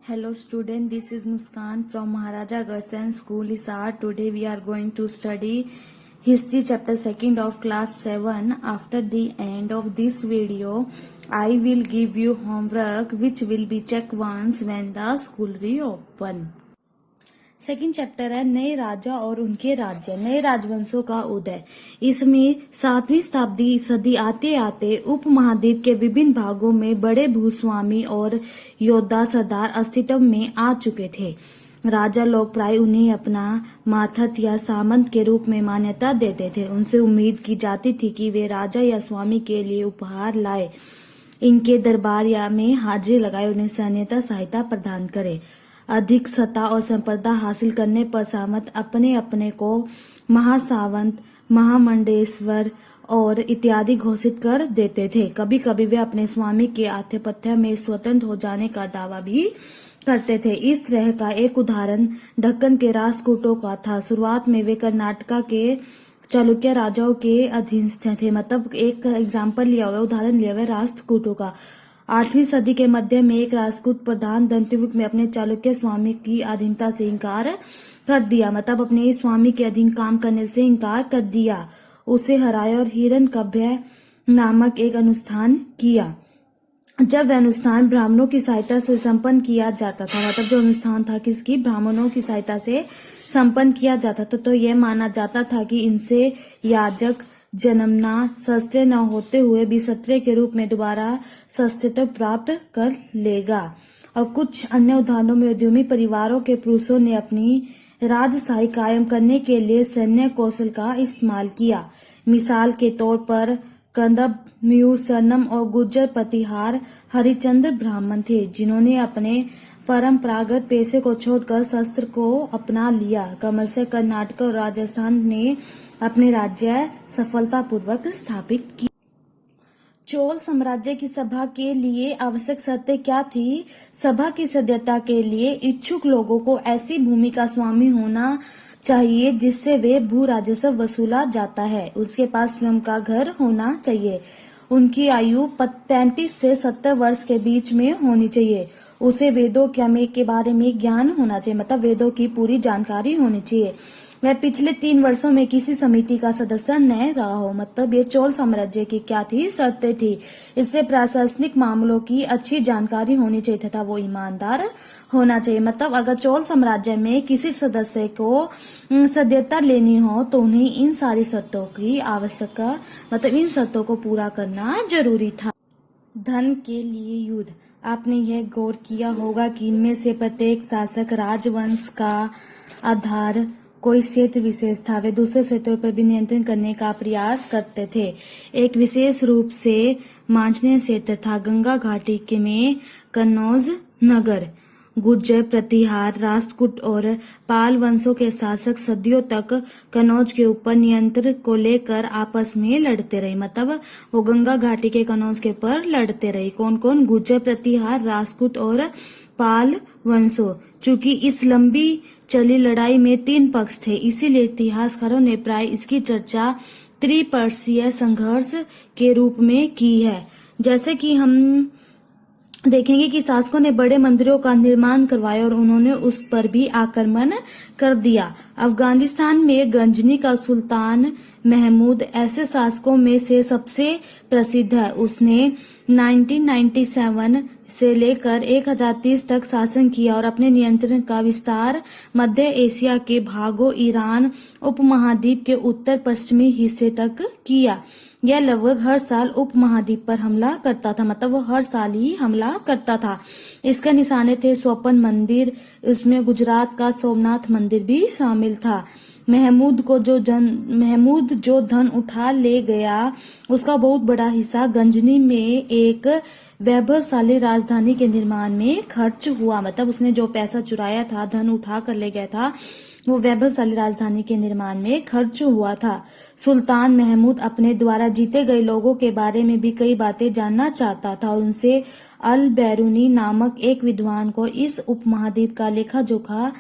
Hello student, this is Muskan from Maharaja Agastyan School, Hisar. Today we are going to study History chapter 2nd of class 7. After the end of this video, I will give you homework which will be checked once when the school reopen. Second chapter है नए राजा और उनके राज्य, नए राजवंशों का उदय। इसमें 7वीं शताब्दी सदी आते आते उपमहाद्वीप के विभिन्न भागों में बड़े भूस्वामी और योद्धा सरदार अस्तित्व में आ चुके थे। राजा लोग प्राय उन्हें अपना मातहत या सामंत के रूप में मान्यता देते थे। उनसे उम्मीद की जाती थी कि वे राजा या स्वामी के लिए उपहार लाए, इनके दरबार या में हाजिरी लगाए, उन्हें सैन्यता सहायता प्रदान करे। अधिक सत्ता और संपदा हासिल करने पर सामंत अपने अपने को महासावंत, महामंडेश्वर और इत्यादि घोषित कर देते थे। कभी कभी वे अपने स्वामी के आधिपत्य में स्वतंत्र हो जाने का दावा भी करते थे। इस तरह का एक उदाहरण दक्कन के राष्ट्रकूटों का था। शुरुआत में वे कर्नाटका के चालुक्य राजाओं के अधीनस्थ थे। मतलब एक एग्जाम्पल लिया हुआ, उदाहरण लिया हुआ राष्ट्रकूटों का। 8वीं सदी के मध्य में एक राजपूत प्रधान दंत्ययुग में अपने चालुक्य स्वामी की अधीनता से इनकार कर दिया। मतलब अपने स्वामी के अधीन काम करने से इनकार कर दिया। उसे हराया और हिरण्यकभ्य नामक एक अनुष्ठान किया। जब वह अनुष्ठान ब्राह्मणों की सहायता से संपन्न किया जाता था, मतलब जो अनुष्ठान था किसकी, ब्राह्मणों की सहायता से संपन्न किया जाता था, तो यह माना जाता था कि इनसे याजक जन्मना शस्त्र न होते हुए भी क्षत्रिय के रूप में दोबारा शस्त्रत्व प्राप्त कर लेगा। और कुछ अन्य उदाहरणों में उद्यमी परिवारों के पुरुषों ने अपनी राजशाही कायम करने के लिए सैन्य कौशल का इस्तेमाल किया। मिसाल के तौर पर कंदब, मयूर सरनम और गुर्जर प्रतिहार हरिचंद्र ब्राह्मण थे, जिन्होंने अपने परंपरागत पेशे को छोड़कर शस्त्र को अपना लिया। क्रमशः कर्नाटक और राजस्थान ने अपने राज्य सफलतापूर्वक स्थापित किए। चोल साम्राज्य की सभा के लिए आवश्यक शर्तें क्या थी? सभा की सदस्यता के लिए इच्छुक लोगों को ऐसी भूमि का स्वामी होना चाहिए जिससे वे भू राजस्व वसूला जाता है। उसके पास स्वयं का घर होना चाहिए। उनकी आयु 35 से 70 वर्ष के बीच में होनी चाहिए। उसे वेदों के बारे में ज्ञान होना चाहिए, मतलब वेदों की पूरी जानकारी होनी चाहिए। वह पिछले 3 वर्षों में किसी समिति का सदस्य न रहा हो। मतलब ये चोल साम्राज्य की क्या थी, शर्तें थी। इससे प्रशासनिक मामलों की अच्छी जानकारी होनी चाहिए तथा वो ईमानदार होना चाहिए। मतलब अगर चोल साम्राज्य में किसी सदस्य को सदस्यता लेनी हो तो उन्हें इन सारी शर्तों की आवश्यकता, मतलब इन शर्तों को पूरा करना जरूरी था। धन के लिए युद्ध। आपने यह गौर किया होगा कि इनमें से प्रत्येक शासक राजवंश का आधार कोई क्षेत्र विशेष था। वे दूसरे क्षेत्रों पर भी नियंत्रण करने का प्रयास करते थे। एक विशेष रूप से मांझने क्षेत्र था गंगा घाटी के में कन्नौज नगर। गुर्जर, प्रतिहार, राष्ट्रकूट और पाल वंशों के शासक सदियों तक कन्नौज के ऊपर नियंत्रण को लेकर आपस में लड़ते रहे। मतलब वो गंगा घाटी के कन्नौज के ऊपर लड़ते रहे। कौन कौन? गुर्जर, प्रतिहार, राष्ट्रकूट और पाल वंशों। चूंकि इस लंबी चली लड़ाई में 3 पक्ष थे, इसीलिए इतिहासकारों ने प्राय इसकी चर्चा त्रिपर्षीय संघर्ष के रूप में की है। जैसे कि हम देखेंगे कि शासकों ने बड़े मंदिरों का निर्माण करवाया और उन्होंने उस पर भी आक्रमण कर दिया। अफगानिस्तान में गंजनी का सुल्तान महमूद ऐसे शासकों में से सबसे प्रसिद्ध है। उसने 1997 से लेकर 1030 तक शासन किया और अपने नियंत्रण का विस्तार मध्य एशिया के भागों, ईरान उपमहाद्वीप के उत्तर पश्चिमी हिस्से तक किया। यह लगभग हर साल उपमहाद्वीप पर हमला करता था। मतलब वो हर साल ही हमला करता था। इसके निशाने थे स्वर्ण मंदिर, उसमें गुजरात का सोमनाथ मंदिर भी शामिल था। महमूद जो धन उठा ले गया, उसका बहुत बड़ा हिस्सा गंजनी में एक वैभवशाली राजधानी के निर्माण में खर्च हुआ। मतलब उसने जो पैसा चुराया था, धन उठा कर ले गया था, वो वैभवशाली राजधानी के निर्माण में खर्च हुआ था। सुल्तान महमूद अपने द्वारा जीते गए लोगों के बारे में भी कई बातें जानना चाहता था और उनसे अल बैरूनी नामक एक विद्वान को इस उपमहाद्वीप का लेखा जोखा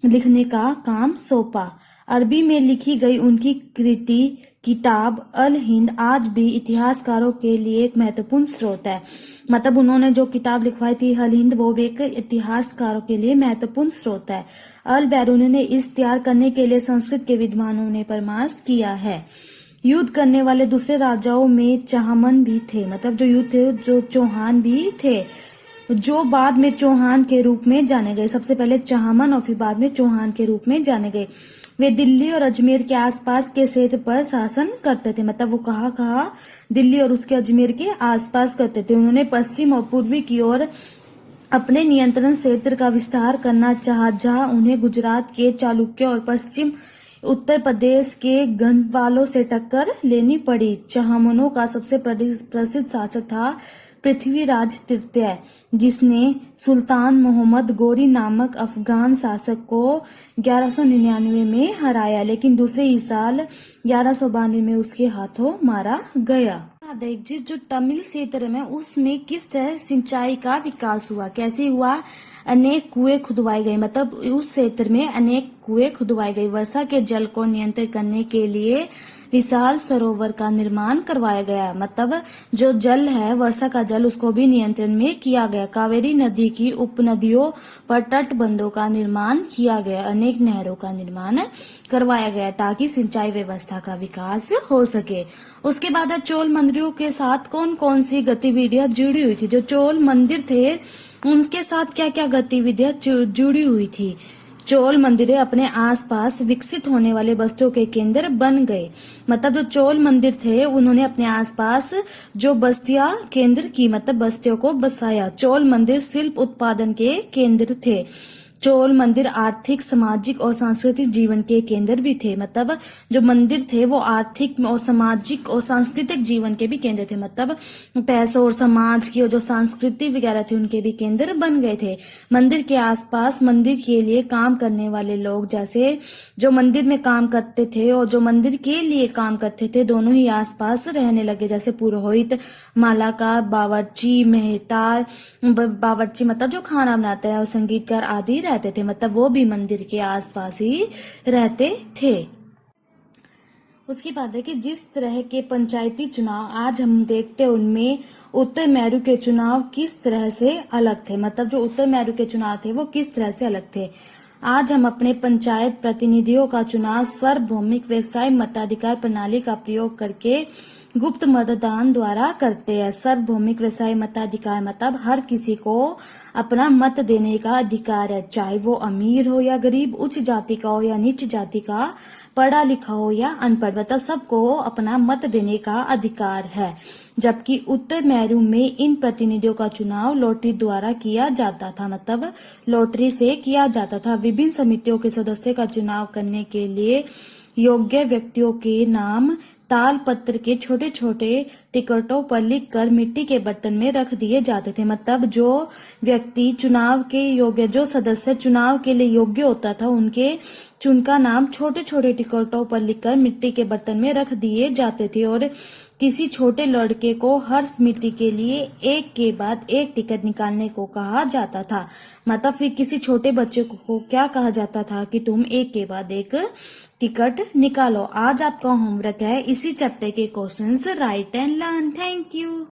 लिखने का काम सौंपा। अरबी में लिखी गई उनकी कृति किताब अल हिंद आज भी इतिहासकारों के लिए एक महत्वपूर्ण स्रोत है। मतलब उन्होंने जो किताब लिखवाई थी अल हिंद, वो भी एक इतिहासकारों के लिए महत्वपूर्ण स्रोत है। अल बैरूनी ने इस तैयार करने के लिए संस्कृत के विद्वानों ने परामर्श किया है। युद्ध करने वाले दूसरे राजाओं में चहमन भी थे, मतलब जो युद्ध थे जो चौहान भी थे, जो बाद में चौहान के रूप में जाने गए। सबसे पहले चहमन और फिर बाद में चौहान के रूप में जाने गए। वे दिल्ली और अजमेर के आसपास के क्षेत्र पर शासन करते थे। मतलब वो कहाँ दिल्ली और उसके अजमेर के आसपास करते थे। उन्होंने पश्चिम और पूर्वी की ओर अपने नियंत्रण क्षेत्र का विस्तार करना चाहा, जहां उन्हें गुजरात के चालुक्य और पश्चिम उत्तर प्रदेश के गढ़वालों से टक्कर लेनी पड़ी। चहमनों का सबसे प्रसिद्ध शासक था पृथ्वीराज तृतीय, जिसने सुल्तान मोहम्मद गोरी नामक अफगान शासक को 1199 में हराया, लेकिन दूसरे ही साल 1192 में उसके हाथों मारा गया। देखिए जो तमिल क्षेत्र में उसमें किस तरह सिंचाई का विकास हुआ, कैसे हुआ। अनेक कुएं खुदवाए गए, मतलब उस क्षेत्र में अनेक कुएं खुदवाई गई। वर्षा के जल को नियंत्रित करने के लिए विशाल सरोवर का निर्माण करवाया गया। मतलब जो जल है वर्षा का जल, उसको भी नियंत्रण में किया गया। कावेरी नदी की उपनदियों पर तटबंधों का निर्माण किया गया। अनेक नहरों का निर्माण करवाया गया ताकि सिंचाई व्यवस्था का विकास हो सके। उसके बाद चोल मंदिरों के साथ कौन कौन सी गतिविधियां जुड़ी हुई थी। जो चोल मंदिर थे उनके साथ क्या क्या गतिविधियां जुड़ी हुई थी। चोल मंदिरें अपने आसपास विकसित होने वाले बस्तियों के केंद्र बन गए। मतलब जो चोल मंदिर थे उन्होंने अपने आसपास जो बस्तियां केंद्र की, मतलब बस्तियों को बसाया। चोल मंदिर शिल्प उत्पादन के केंद्र थे। चोल मंदिर आर्थिक, सामाजिक और सांस्कृतिक जीवन के केंद्र भी थे। मतलब जो मंदिर थे वो आर्थिक और सामाजिक और सांस्कृतिक जीवन के भी केंद्र थे। मतलब पैसों और समाज की और जो संस्कृति वगैरह थी उनके भी केंद्र बन गए थे। मंदिर के आसपास मंदिर के लिए काम करने वाले लोग, जैसे जो मंदिर में काम करते थे और जो मंदिर के लिए काम करते थे, दोनों ही आसपास रहने लगे। जैसे पुरोहित, मालाकार, बावर्ची, मेहता, बावर्ची मतलब जो खाना बनाता है, और संगीतकार आदि रहते थे। मतलब वो भी मंदिर के आसपास ही रहते थे। उसके बाद है कि जिस तरह के पंचायती चुनाव आज हम देखते हैं उनमें उत्तर मेरू के चुनाव किस तरह से अलग थे। मतलब जो उत्तर मेरू के चुनाव थे वो किस तरह से अलग थे। आज हम अपने पंचायत प्रतिनिधियों का चुनाव सार्वभौमिक व्यवसाय मताधिकार प्रणाली का प्रयोग करके गुप्त मतदान द्वारा करते हैं। सार्वभौमिक व्यवसाय मताधिकार मतलब हर किसी को अपना मत देने का अधिकार है, चाहे वो अमीर हो या गरीब, उच्च जाति का हो या नीच जाति का, पढ़ा लिखा हो या अनपढ़, मतलब सबको अपना मत देने का अधिकार है। जबकि उत्तर मेरू में इन प्रतिनिधियों का चुनाव लॉटरी द्वारा किया जाता था। मतलब लॉटरी से किया जाता था। विभिन्न समितियों के सदस्यों का चुनाव करने के लिए योग्य व्यक्तियों के नाम ताल पत्र के छोटे छोटे टिकटों पर लिखकर मिट्टी के बर्तन में रख दिए जाते थे। मतलब जो व्यक्ति चुनाव के योग्य, जो सदस्य चुनाव के लिए योग्य होता था, उनके उनका नाम छोटे छोटे टिकटों पर लिखकर मिट्टी के बर्तन में रख दिए जाते थे। और किसी छोटे लड़के को हर समिति के लिए एक के बाद एक टिकट निकालने को कहा जाता था। मतलब फिर किसी छोटे बच्चे को क्या कहा जाता था कि तुम एक के बाद एक टिकट निकालो। आज आपका होमवर्क है इसी चैप्टर के questions right and learn. Thank you.